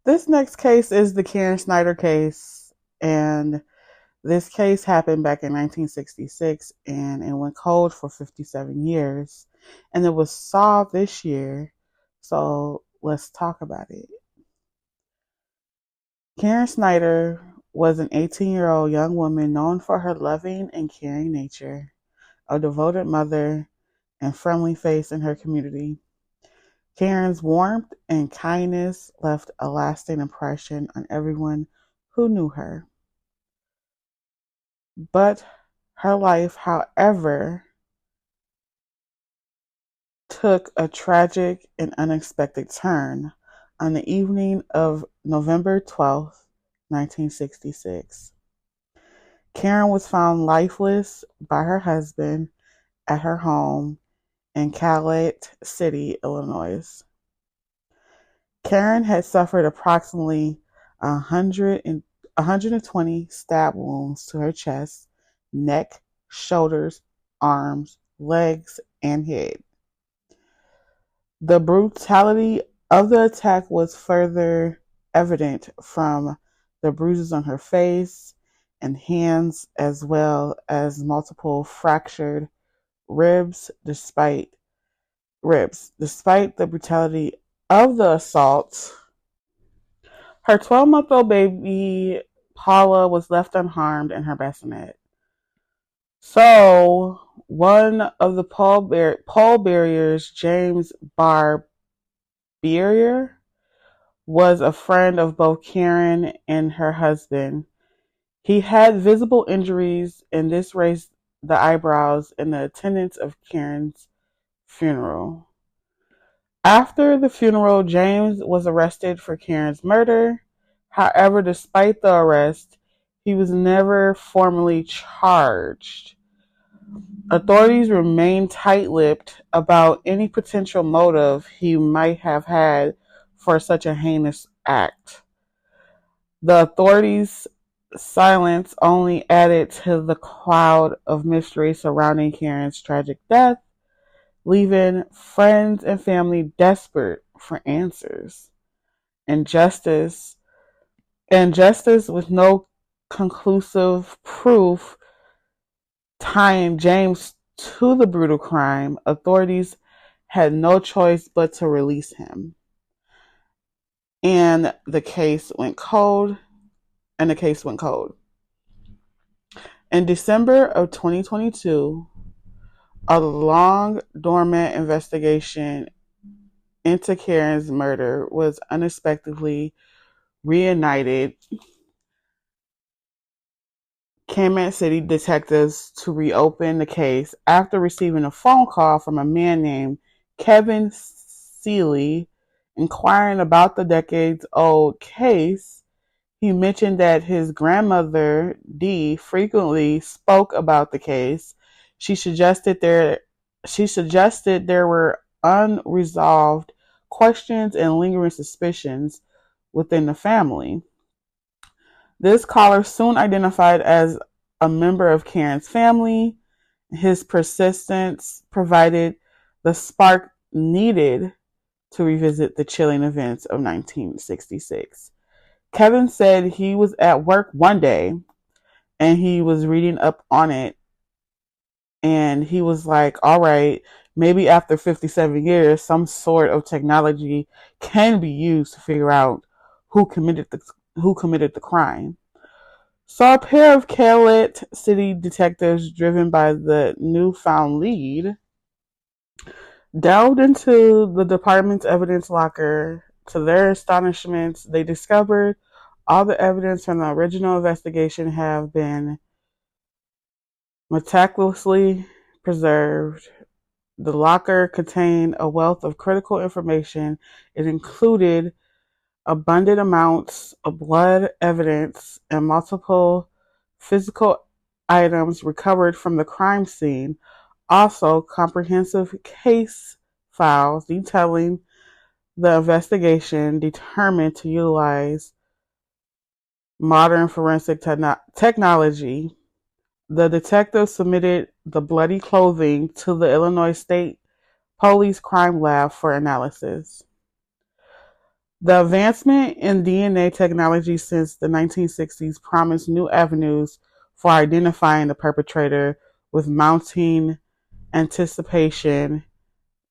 This next case is the Karen Snider case, and this case happened back in 1966, and it went cold for 57 years, and it was solved this year. So let's talk about it. Karen Snider was an 18-year-old young woman known for her loving and caring nature, a devoted mother, and friendly face in her community. Karen's warmth and kindness left a lasting impression on everyone who knew her. But her life, however, took a tragic and unexpected turn on the evening of November 12th, 1966. Karen was found lifeless by her husband at her home in Calumet City, Illinois. Karen had suffered approximately 120 stab wounds to her chest, neck, shoulders, arms, legs, and head. The brutality of the attack was further evident from the bruises on her face and hands, as well as multiple fractured ribs. Despite the brutality of the assault, her 12-month-old baby Paula was left unharmed in her bassinet. So, one of the pole barriers, James Barbier, was a friend of both Karen and her husband. He had visible injuries, and this raised the eyebrows in the attendance of Karen's funeral. After the funeral, James was arrested for Karen's murder. However, despite the arrest, he was never formally charged. Authorities remained tight-lipped about any potential motive he might have had for such a heinous act. The authorities' silence only added to the cloud of mystery surrounding Karen's tragic death, leaving friends and family desperate for answers. And justice with no conclusive proof tying James to the brutal crime, authorities had no choice but to release him. And the case went cold. In December of 2022, a long dormant investigation into Karen's murder was unexpectedly reignited. Calumet City detectives to reopen the case after receiving a phone call from a man named Kevin Seeley inquiring about the decades-old case. He mentioned that his grandmother, Dee, frequently spoke about the case. She suggested there were unresolved questions and lingering suspicions within the family. This caller soon identified as a member of Karen's family. His persistence provided the spark needed to revisit the chilling events of 1966. Kevin said he was at work one day and he was reading up on it, and he was like, all right, maybe after 57 years, some sort of technology can be used to figure out who committed the crime. So a pair of Calumet City detectives, driven by the newfound lead, delved into the department's evidence locker. To their astonishment, they discovered all the evidence from the original investigation have been meticulously preserved. The locker contained a wealth of critical information. It included abundant amounts of blood evidence and multiple physical items recovered from the crime scene. Also, comprehensive case files detailing the investigation determined to utilize modern forensic technology. The detectives submitted the bloody clothing to the Illinois State Police Crime Lab for analysis. The advancement in DNA technology since the 1960s promised new avenues for identifying the perpetrator. With mounting anticipation,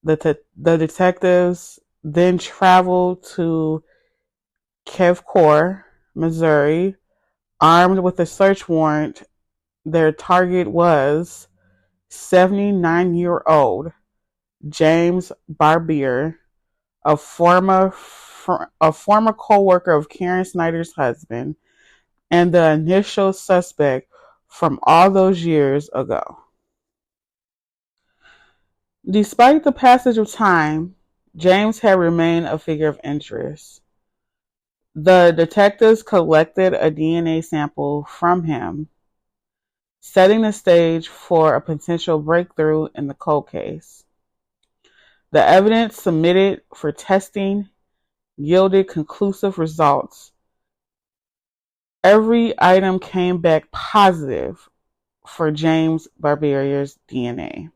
the detectives then traveled to Kevcor, Missouri, armed with a search warrant. Their target was 79-year-old James Barbier, a former co-worker of Karen Snider's husband, and the initial suspect from all those years ago. Despite the passage of time, James had remained a figure of interest. The detectives collected a DNA sample from him, setting the stage for a potential breakthrough in the cold case. The evidence submitted for testing yielded conclusive results. Every item came back positive for James Barbier's DNA.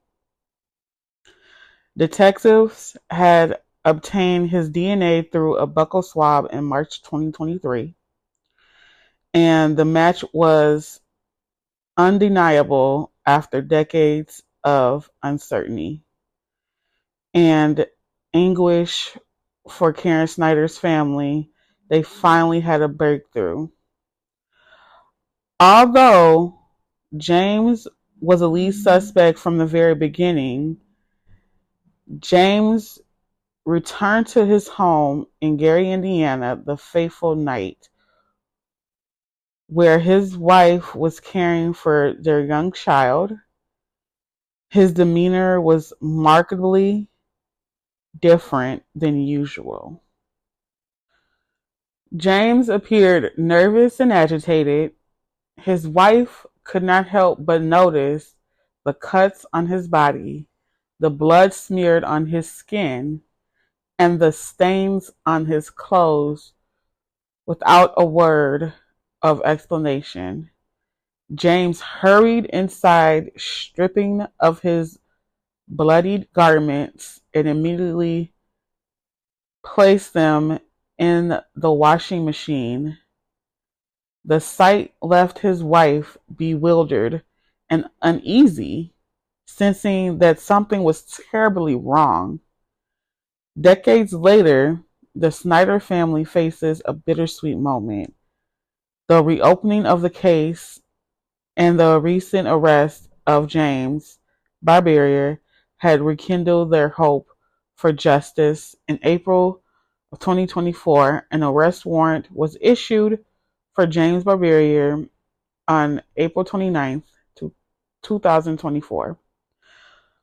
Detectives had obtained his DNA through a buccal swab in March 2023, and the match was undeniable after decades of uncertainty and anguish for Karen Snider's family. They finally had a breakthrough. Although James was a lead suspect from the very beginning, James returned to his home in Gary, Indiana, the fateful night, where his wife was caring for their young child. His demeanor was markedly different than usual. James appeared nervous and agitated. His wife could not help but notice the cuts on his body, the blood smeared on his skin, and the stains on his clothes. Without a word of explanation, James hurried inside, stripping of his bloodied garments, and immediately placed them in the washing machine. The sight left his wife bewildered and uneasy, sensing that something was terribly wrong. Decades later, the Snider family faces a bittersweet moment. The reopening of the case and the recent arrest of James Barbier had rekindled their hope for justice. In April of 2024, an arrest warrant was issued for James Barbier on April 29th, 2024.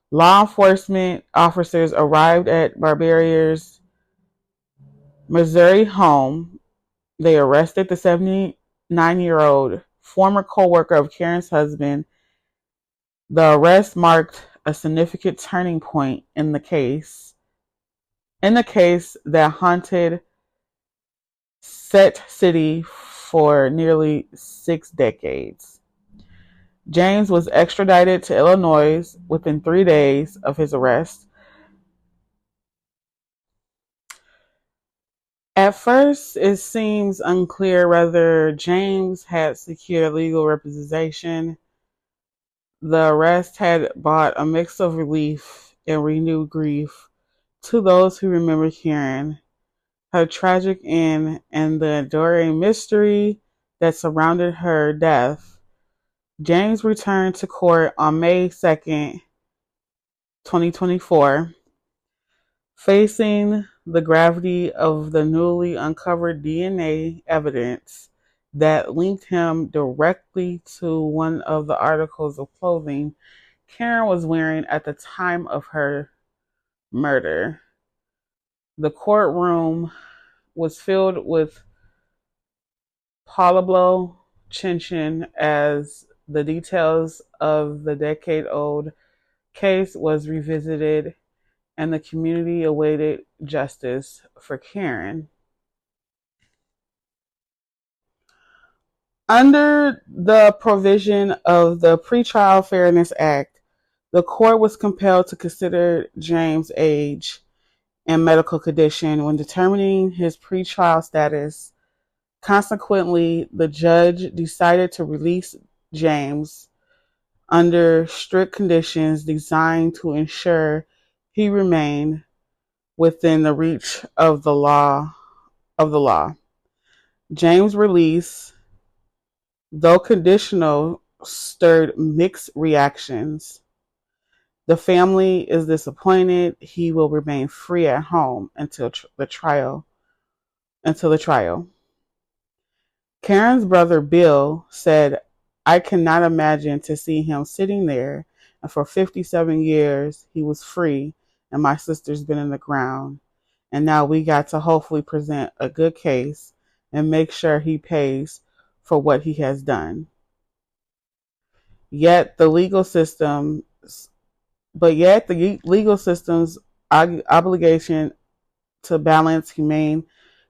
Law enforcement officers arrived at Barbier's Missouri home. They arrested the 79-year-old former co-worker of Karen's husband. The arrest marked a significant turning point in the case that haunted Set City for nearly 6 decades. James was extradited to Illinois within 3 days of his arrest. At first, it seems unclear whether James had secured legal representation. The arrest had brought a mix of relief and renewed grief to those who remember Karen, her tragic end, and the enduring mystery that surrounded her death. James returned to court on May 2nd, 2024, facing the gravity of the newly uncovered DNA evidence that linked him directly to one of the articles of clothing Karen was wearing at the time of her murder. The courtroom was filled with palpable tension as the details of the decade-old case was revisited and the community awaited justice for Karen. Under the provision of the Pretrial Fairness Act, the court was compelled to consider James' age and medical condition when determining his pretrial status. Consequently, the judge decided to release James under strict conditions designed to ensure he remained within the reach of the law. James' release, though conditional, stirred mixed reactions. The family is disappointed. He will remain free at home until the trial. Karen's brother Bill said, "I cannot imagine to see him sitting there, and for 57 years he was free, and my sister's been in the ground. And now we got to hopefully present a good case and make sure he pays for what he has done." Yet the legal system, yet the legal system's obligation to balance humane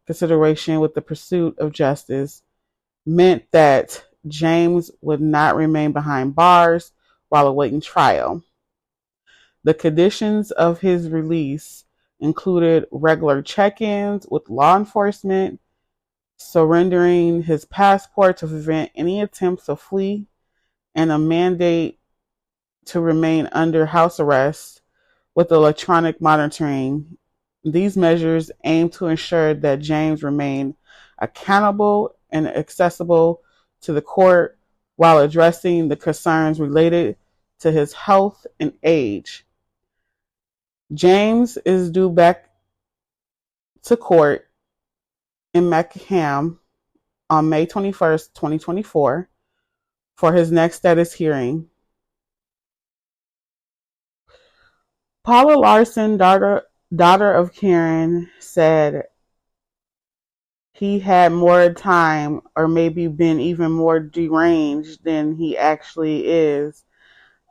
consideration with the pursuit of justice meant that James would not remain behind bars while awaiting trial. The conditions of his release included regular check-ins with law enforcement, surrendering his passport to prevent any attempts to flee, and a mandate to remain under house arrest with electronic monitoring. These measures aim to ensure that James remained accountable and accessible to the court while addressing the concerns related to his health and age. James is due back to court in Macomb on May 21st, 2024 for his next status hearing. Paula Larson, daughter of Karen, said he had more time or maybe been even more deranged than he actually is.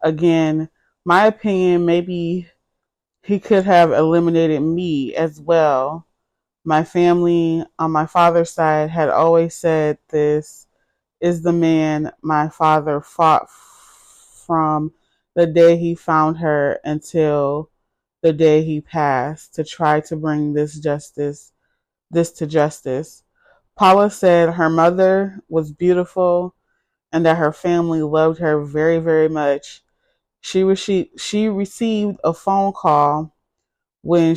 Again, my opinion, maybe he could have eliminated me as well. My family on my father's side had always said this is the man my father fought from the day he found her until the day he passed to try to bring this to justice. Paula said her mother was beautiful and that her family loved her very, very much. She received a phone call when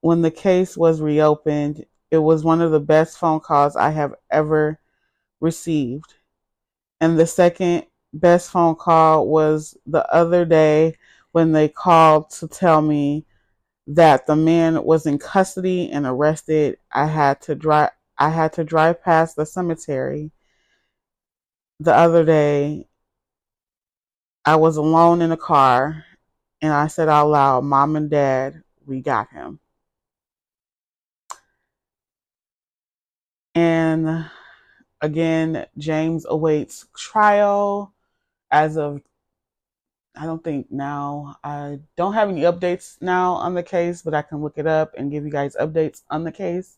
when the case was reopened. It was one of the best phone calls I have ever received. And the second best phone call was the other day when they called to tell me that the man was in custody and arrested. I had to drive past the cemetery the other day. I was alone in a car and I said out loud, "Mom and Dad, we got him." And again, James awaits trial as of, I don't think now. I don't have any updates now on the case, but I can look it up and give you guys updates on the case.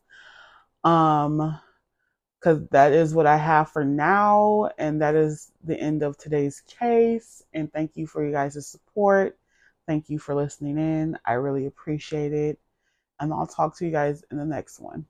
Because that is what I have for now, and that is the end of today's case. And thank you for you guys' support. Thank you for listening in. I really appreciate it. And I'll talk to you guys in the next one.